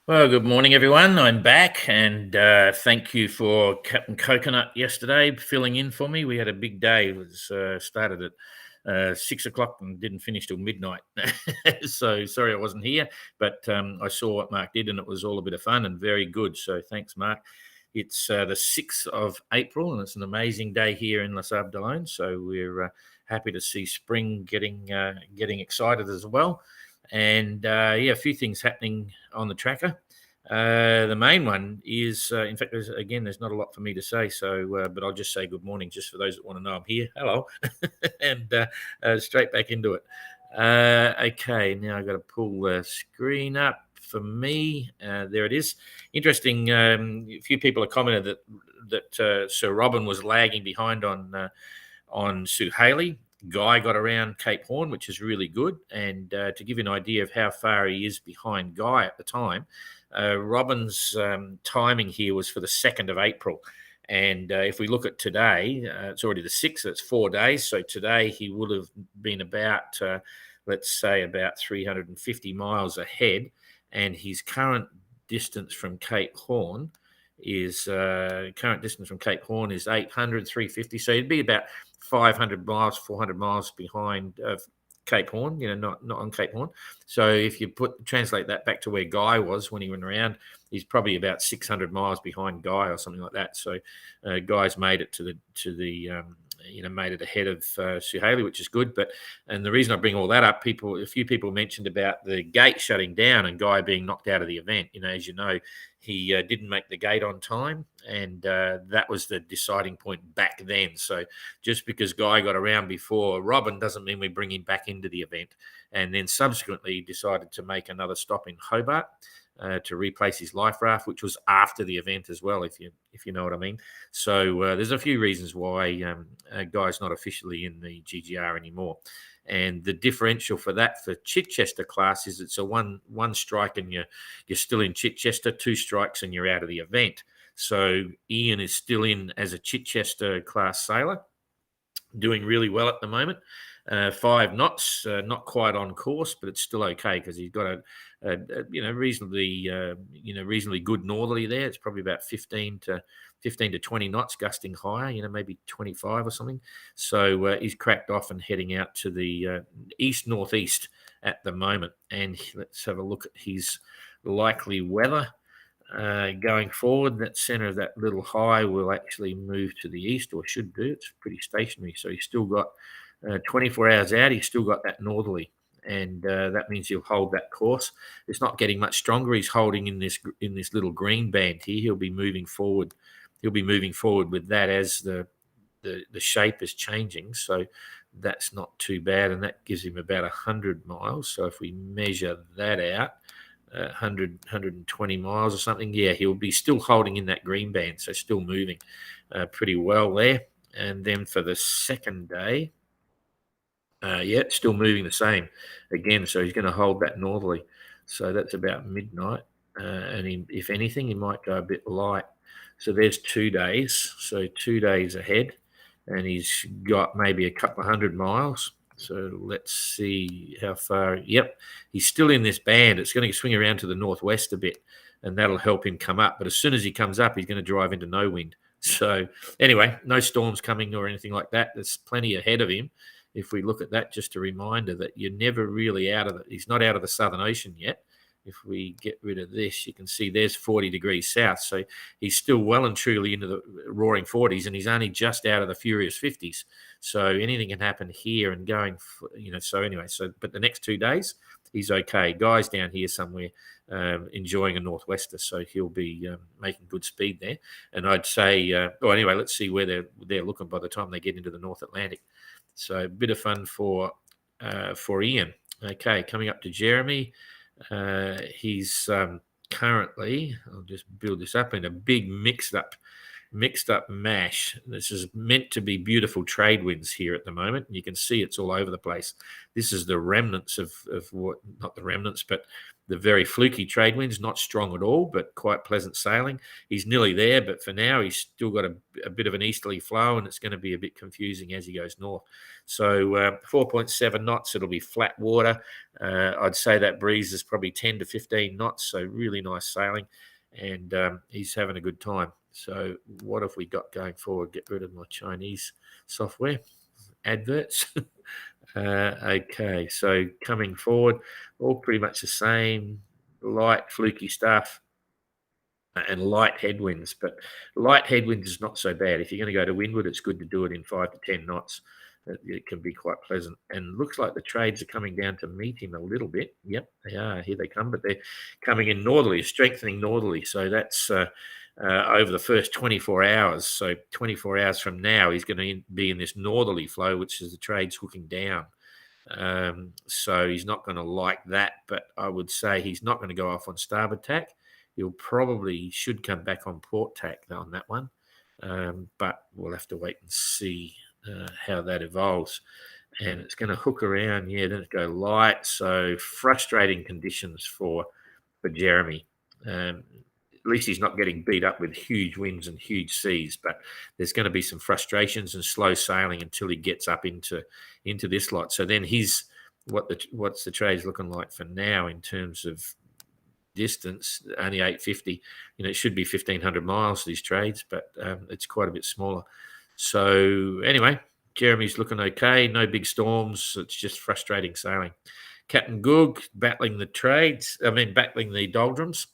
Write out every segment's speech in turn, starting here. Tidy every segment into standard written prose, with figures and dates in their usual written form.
Well, good morning, everyone. I'm back, and thank you for Captain Coconut yesterday filling in for me. We had a big day. It was started at 6 o'clock and didn't finish till midnight. So sorry I wasn't here, but I saw what Mark did, and it was all a bit of fun and very good. So thanks, Mark. It's the 6th of April, and it's an amazing day here in Les Abdelone. So we're happy to see spring getting excited as well. And yeah, a few things happening on the tracker. The main one is, in fact, there's not a lot for me to say. So, but I'll just say good morning, just for those that want to know I'm here. Hello, and straight back into it. Okay, now I've got to pull the screen up for me. There it is. Interesting. A few people have commented that Sir Robin was lagging behind on Sue Haley. Guy got around Cape Horn, which is really good. And to give you an idea of how far he is behind Guy at the time, Robin's timing here was for the 2nd of April. And if we look at today, it's already the 6th, so it's 4 days. So today he would have been about, let's say, about 350 miles ahead. And his current distance from Cape Horn is 800, 350. So he'd be about 500 miles, 400 miles behind Cape Horn, not on Cape Horn. So if you translate that back to where Guy was when he went around, he's probably about 600 miles behind Guy or something like that. So Guy's made it made it ahead of Sue Haley, which is good. And the reason I bring all that up, a few people mentioned about the gate shutting down and Guy being knocked out of the event. As you know, he didn't make the gate on time, and that was the deciding point back then. So just because Guy got around before Robin doesn't mean we bring him back into the event. And then subsequently decided to make another stop in Hobart to replace his life raft, which was after the event as well, if you know what I mean. So there's a few reasons why Guy's not officially in the GGR anymore. And the differential for that for Chichester class is it's a one strike and you're still in Chichester, 2 strikes and you're out of the event. So Ian is still in as a Chichester class sailor, doing really well at the moment. 5 knots, not quite on course, but it's still okay because he's got a reasonably good northerly there. It's probably about 15 to 20 knots, gusting higher, maybe 25 or something. So he's cracked off and heading out to the east-northeast at the moment. And let's have a look at his likely weather. Going forward, that center of that little high will actually move to the east, or should do. It's pretty stationary. So he's still got 24 hours out. He's still got that northerly, and that means he'll hold that course. It's not getting much stronger. He's holding in this little green band here. He'll be moving forward. He'll be moving forward with that as the shape is changing. So that's not too bad, and that gives him about 100 miles. So if we measure that out, 120 miles or something, yeah, he'll be still holding in that green band, so still moving pretty well there. And then for the second day, still moving the same again, so he's going to hold that northerly. So that's about midnight, and if anything, he might go a bit light. So there's 2 days, so 2 days ahead, and he's got maybe a couple of 100 miles. So let's see how far. Yep, he's still in this band. It's going to swing around to the northwest a bit, and that'll help him come up. But as soon as he comes up, he's going to drive into no wind. So anyway, no storms coming or anything like that. There's plenty ahead of him. If we look at that, just a reminder that you're never really he's not out of the Southern Ocean yet. If we get rid of this, you can see there's 40 degrees south. So he's still well and truly into the roaring 40s, and he's only just out of the furious 50s. So anything can happen here and going, so anyway, but the next 2 days, he's okay. Guy's down here somewhere enjoying a northwester, so he'll be making good speed there. And I'd say, anyway, let's see where they're looking by the time they get into the North Atlantic. So a bit of fun for Ian. Okay, coming up to Jeremy. He's currently, I'll just build this up, in a big mixed up mash. This is meant to be beautiful trade winds here at the moment. You can see it's all over the place. This is the remnants of what, not the remnants, but the very fluky trade winds, not strong at all, but quite pleasant sailing. He's nearly there, but for now, he's still got a bit of an easterly flow, and it's going to be a bit confusing as he goes north. So 4.7 knots, it'll be flat water. I'd say that breeze is probably 10 to 15 knots, so really nice sailing, and he's having a good time. So what have we got going forward? Get rid of my Chinese software adverts. Okay, so coming forward, all pretty much the same, light fluky stuff and light headwinds. But light headwinds is not so bad. If you're going to go to windward, it's good to do it in 5 to 10 knots. It can be quite pleasant. And looks like the trades are coming down to meet him a little bit. Yep, they are. Here they come, but they're coming in northerly, strengthening northerly. So that's over the first 24 hours. So 24 hours from now, he's going to be in this northerly flow, which is the trades hooking down. So he's not going to like that, but I would say he's not going to go off on starboard tack. He'll probably should come back on port tack on that one, but we'll have to wait and see how that evolves. And it's going to hook around, then it go light. So frustrating conditions for Jeremy. At least he's not getting beat up with huge winds and huge seas, but there's going to be some frustrations and slow sailing until he gets up into this lot. So then what's the trades looking like for now in terms of distance? Only 850. It should be 1,500 miles, these trades, but it's quite a bit smaller. So anyway, Jeremy's looking okay. No big storms. It's just frustrating sailing. Captain Goog battling the doldrums.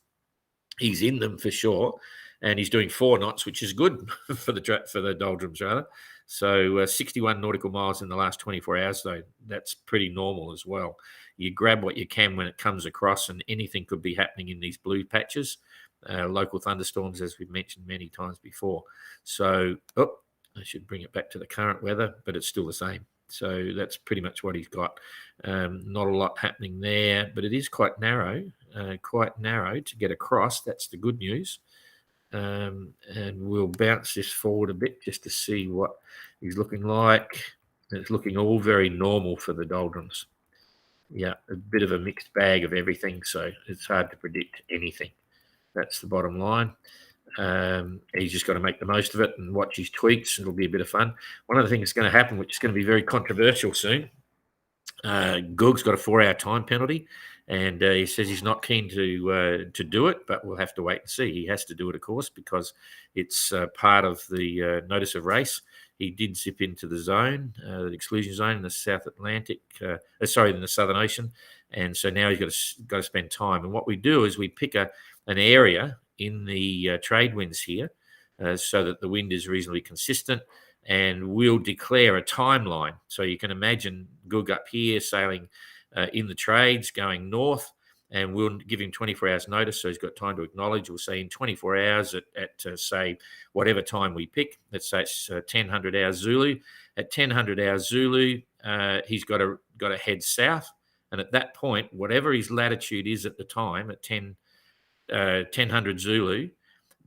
He's in them for sure, and he's doing 4 knots, which is good for the doldrums rather. So 61 nautical miles in the last 24 hours, though. That's pretty normal as well. You grab what you can when it comes across, and anything could be happening in these blue patches. Local thunderstorms, as we've mentioned many times before. So, I should bring it back to the current weather, but it's still the same. So that's pretty much what he's got. Not a lot happening there, but it is quite narrow to get across. That's the good news. And we'll bounce this forward a bit just to see what he's looking like. It's looking all very normal for the doldrums. Yeah, a bit of a mixed bag of everything, so it's hard to predict anything. That's the bottom line. He's just got to make the most of it and watch his tweaks. It'll be a bit of fun. One of the things that's going to happen, which is going to be very controversial soon, Goog's got a 4-hour time penalty, and he says he's not keen to do it, but we'll have to wait and see. He has to do it, of course, because it's part of the notice of race. He did zip into the zone, the exclusion zone in the South Atlantic, in the Southern Ocean, and so now he's got to spend time. And what we do is we pick an area in the trade winds here, so that the wind is reasonably consistent, and we'll declare a timeline. So you can imagine Goog up here sailing in the trades going north, and we'll give him 24 hours notice, so he's got time to acknowledge. We'll say in 24 hours at say whatever time we pick. Let's say it's 1000 hours Zulu. At 1000 hours Zulu, he's got to head south, and at that point, whatever his latitude is at the time at 1000 Zulu,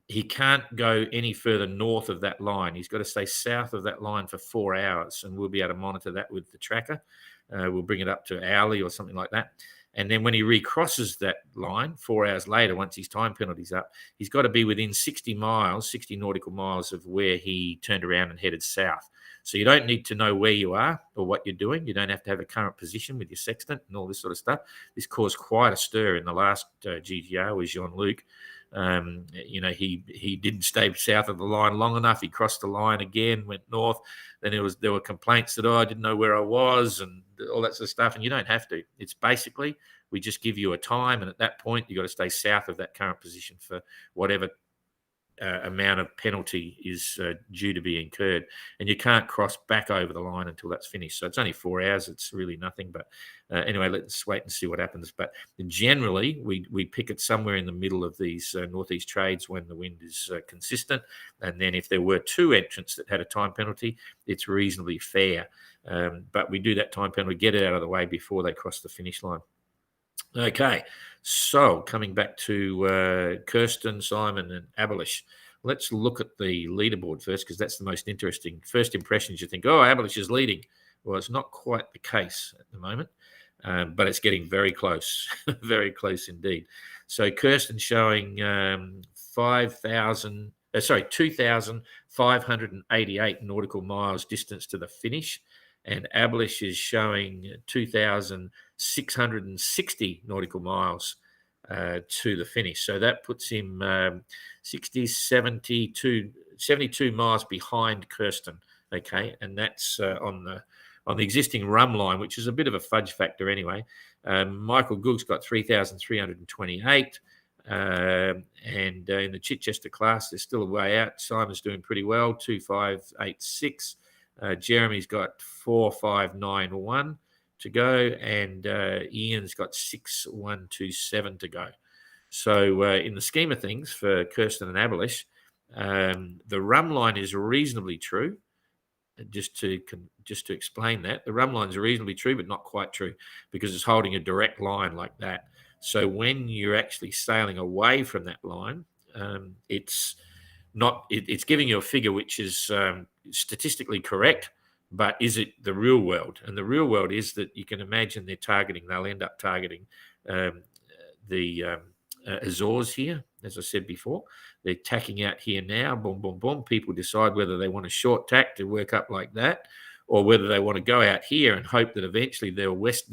he can't go any further north of that line. He's got to stay south of that line for 4 hours, and we'll be able to monitor that with the tracker. We'll bring it up to hourly or something like that. And then when he recrosses that line 4 hours later, once his time penalty's up, he's got to be within 60 nautical miles of where he turned around and headed south. So you don't need to know where you are or what you're doing. You don't have to have a current position with your sextant and all this sort of stuff. This caused quite a stir in the last GTR with Jean-Luc. He didn't stay south of the line long enough. He crossed the line again, went north. Then there were complaints that, I didn't know where I was and all that sort of stuff. And you don't have to. It's basically, we just give you a time. And at that point, you've got to stay south of that current position for whatever amount of penalty is due to be incurred. And you can't cross back over the line until that's finished. So it's only 4 hours. It's really nothing. But anyway, let's wait and see what happens. But generally, we pick it somewhere in the middle of these northeast trades when the wind is consistent. And then if there were 2 entrants that had a time penalty, it's reasonably fair. But we do that time penalty, get it out of the way before they cross the finish line. Okay, so coming back to Kirsten, Simon and Abelish, let's look at the leaderboard first, because that's the most interesting. First impressions, you think, Abelish is leading. Well, it's not quite the case at the moment. but it's getting very close, very close indeed. So Kirsten showing 2,588 nautical miles distance to the finish, and Ablish is showing 2,660 nautical miles to the finish. So that puts him 72 miles behind Kirsten. Okay, and that's on the existing rum line, which is a bit of a fudge factor anyway. Michael Goog's got 3,328. And in the Chichester class, there's still a way out. Simon's doing pretty well, 2,586. Jeremy's got 4,591 to go, and Ian's got 6,127 to go. So in the scheme of things for Kirsten and Ablish, the rum line is reasonably true. Just to explain that, the rum line is reasonably true, but not quite true, because it's holding a direct line like that. So when you're actually sailing away from that line, it's giving you a figure which is statistically correct, but is it the real world? And the real world is that you can imagine they'll end up targeting the Azores here, as I said before. They're tacking out here now, boom, boom, boom. People decide whether they want a short tack to work up like that, or whether they want to go out here and hope that eventually this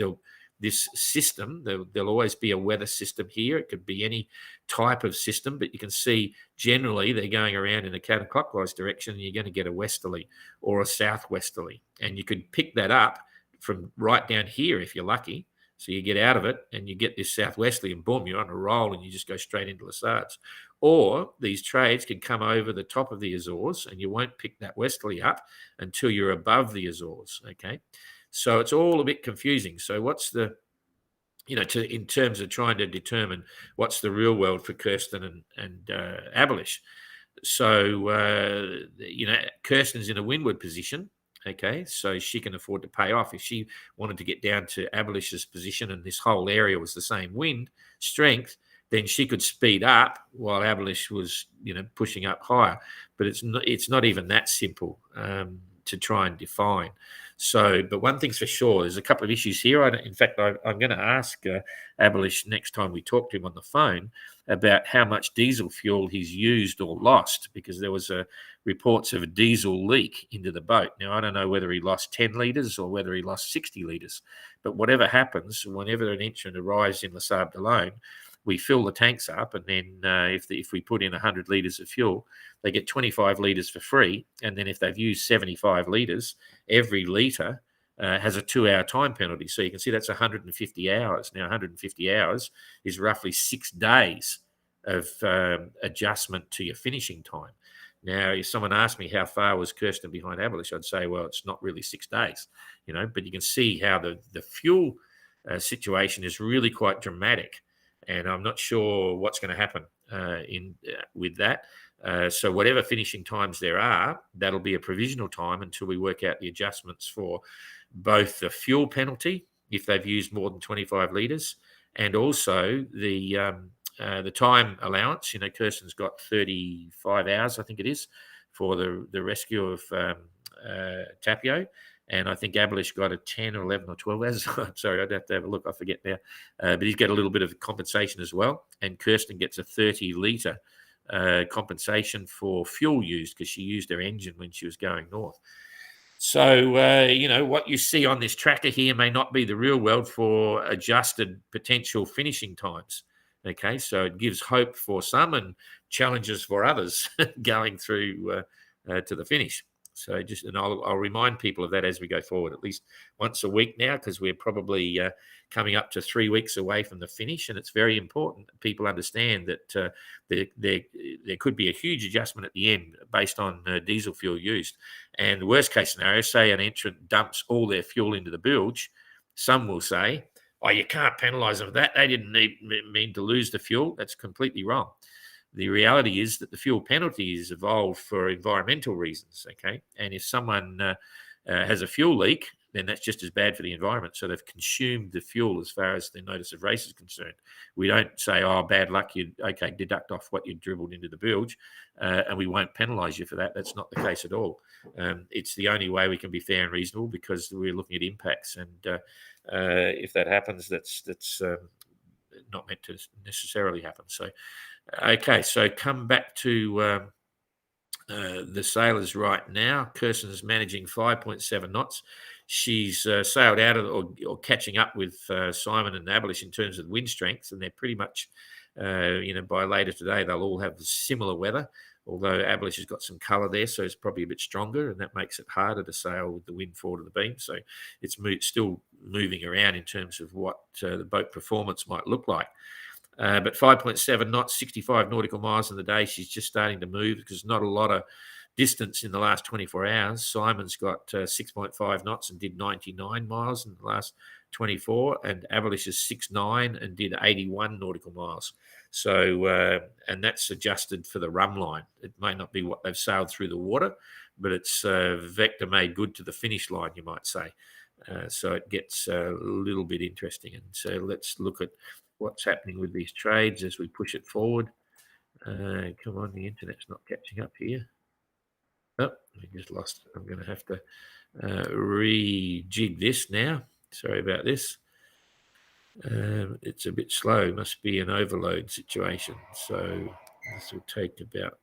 system, there'll always be a weather system here. It could be any type of system, but you can see generally they're going around in a counterclockwise direction, and you're going to get a westerly or a southwesterly. And you could pick that up from right down here if you're lucky. So you get out of it and you get this southwesterly, and boom, you're on a roll and you just go straight into Lassards. Or these trades can come over the top of the Azores, and you won't pick that westerly up until you're above the Azores. Okay. So it's all a bit confusing. So what's the, in terms of trying to determine what's the real world for Kirsten and Ablish. So, Kirsten's in a windward position. Okay, so she can afford to pay off. If she wanted to get down to Ablish's position and this whole area was the same wind strength, then she could speed up while Ablish was, pushing up higher. But it's not even that simple to try and define. So, but one thing's for sure, there's a couple of issues here. In fact, I'm going to ask Ablish next time we talk to him on the phone about how much diesel fuel he's used or lost, because there was reports of a diesel leak into the boat. Now, I don't know whether he lost 10 litres or whether he lost 60 litres, but whatever happens, whenever an entrant arrives in Les Sables d'Olonne, we fill the tanks up, and then if we put in 100 litres of fuel, they get 25 litres for free. And then if they've used 75 litres, every litre has a 2-hour time penalty. So you can see that's 150 hours. Now, 150 hours is roughly 6 days of adjustment to your finishing time. Now, if someone asked me how far was Kirsten behind Ablish, I'd say, well, it's not really 6 days, but you can see how the fuel situation is really quite dramatic. And I'm not sure what's going to happen with that. So whatever finishing times there are, that'll be a provisional time until we work out the adjustments for both the fuel penalty, if they've used more than 25 litres, and also the time allowance. Kirsten's got 35 hours, I think it is, for the rescue of Tapio. And I think Ablish got a 10 or 11 or 12 hours. Sorry, I'd have to have a look. I forget now. But he's got a little bit of compensation as well. And Kirsten gets a 30-litre compensation for fuel used, because she used her engine when she was going north. So, what you see on this tracker here may not be the real world for adjusted potential finishing times. Okay, so it gives hope for some and challenges for others going through to the finish. So I'll remind people of that as we go forward, at least once a week now, because we're probably coming up to 3 weeks away from the finish, and it's very important that people understand that there could be a huge adjustment at the end based on diesel fuel used. And the worst case scenario, say an entrant dumps all their fuel into the bilge, some will say, oh, you can't penalise them for that. They didn't mean to lose the fuel. That's completely wrong. The reality is that the fuel penalty is evolved for environmental reasons, okay? And if someone has a fuel leak, then that's just as bad for the environment. So they've consumed the fuel as far as the notice of race is concerned. We don't say, oh, bad luck, deduct off what you dribbled into the bilge, and we won't penalise you for that. That's not the case at all. It's the only way we can be fair and reasonable, because we're looking at impacts. And If that happens, that's not meant to necessarily happen. So, okay, so come back to the sailors right now. Kirsten's managing 5.7 knots. She's sailed out of or catching up with Simon and Abelish in terms of wind strength, and they're pretty much, by later today, they'll all have similar weather. Although Abelish has got some colour there, so it's probably a bit stronger, and that makes it harder to sail with the wind forward of the beam. So it's still moving around in terms of what the boat performance might look like. But 5.7 knots, 65 nautical miles in the day. She's just starting to move because not a lot of distance in the last 24 hours. Simon's got 6.5 knots and did 99 miles in the last 24, and Avelish is 6.9 and did 81 nautical miles. So, and that's adjusted for the rum line. It may not be what they've sailed through the water, but it's vector made good to the finish line, you might say. So it gets a little bit interesting. And so let's look at what's happening with these trades as we push it forward. Come on, the internet's not catching up here. Oh, I just lost it. I'm going to have to rejig this now. Sorry about this. It's a bit slow. Must be an overload situation. So this will take about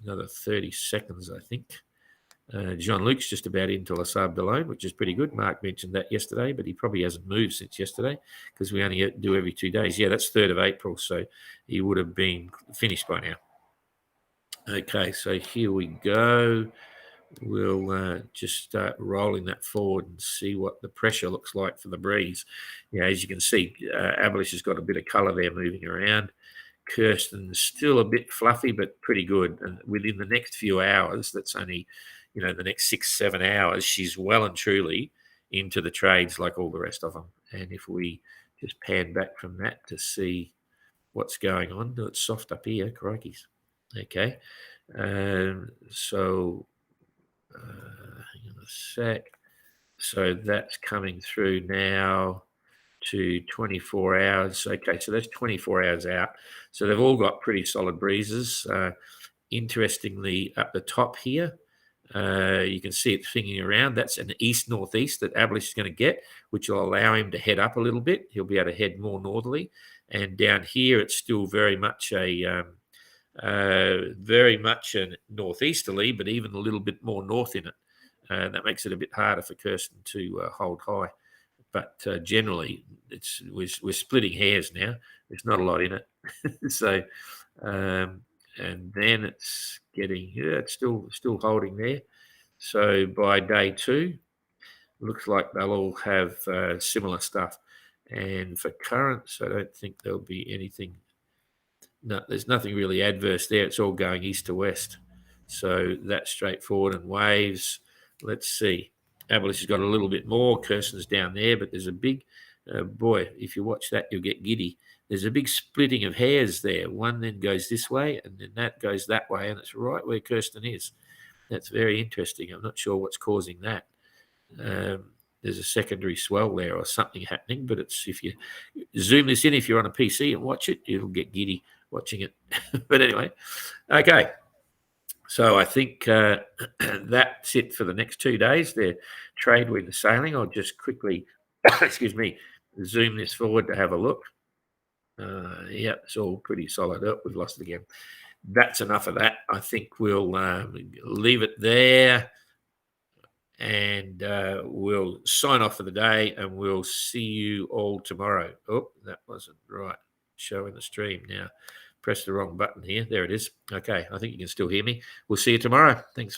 another 30 seconds, I think. Jean-Luc's just about into La Sable d'Olonne, which is pretty good. Mark mentioned that yesterday, but he probably hasn't moved since yesterday because we only do every 2 days. Yeah, that's 3rd of April, so he would have been finished by now. Okay, so here we go. We'll just start rolling that forward and see what the pressure looks like for the breeze. Yeah, as you can see, Abelish has got a bit of colour there moving around. Kirsten's still a bit fluffy, but pretty good. And within the next few hours, that's only, the next 6-7 hours, she's well and truly into the trades like all the rest of them. And if we just pan back from that to see what's going on, it's soft up here, crikeys. Okay. So hang on a sec. So that's coming through now to 24 hours. Okay, so that's 24 hours out. So they've all got pretty solid breezes. Interestingly, up the top here, you can see it fingering around. That's an east-northeast that Abelish is going to get, which will allow him to head up a little bit. He'll be able to head more northerly. And down here, it's still very much a northeasterly, but even a little bit more north in it. That makes it a bit harder for Kirsten to hold high. But generally, we're splitting hairs now. There's not a lot in it. So, and then it's getting, it's still holding there. So by day 2, looks like they'll all have similar stuff. And for currents, I don't think there'll be anything. No, there's nothing really adverse there. It's all going east to west. So that's straightforward. And waves, let's see. Abelish has got a little bit more. Kirsten's down there, but there's a big, boy, if you watch that, you'll get giddy. There's a big splitting of hairs there. One then goes this way, and then that goes that way, and it's right where Kirsten is. That's very interesting. I'm not sure what's causing that. There's a secondary swell there or something happening, but it's, if you zoom this in, if you're on a PC and watch it, it'll get giddy watching it. But anyway, okay. So I think that's it for the next 2 days. Their trade wind sailing. I'll just quickly, excuse me, zoom this forward to have a look. Yeah, it's all pretty solid. Oh, we've lost it again. That's enough of that. I think we'll leave it there, and we'll sign off for the day, and we'll see you all tomorrow. Oh, that wasn't right. Showing the stream now. Press the wrong button here. There it is. Okay, I think you can still hear me. We'll see you tomorrow. Thanks.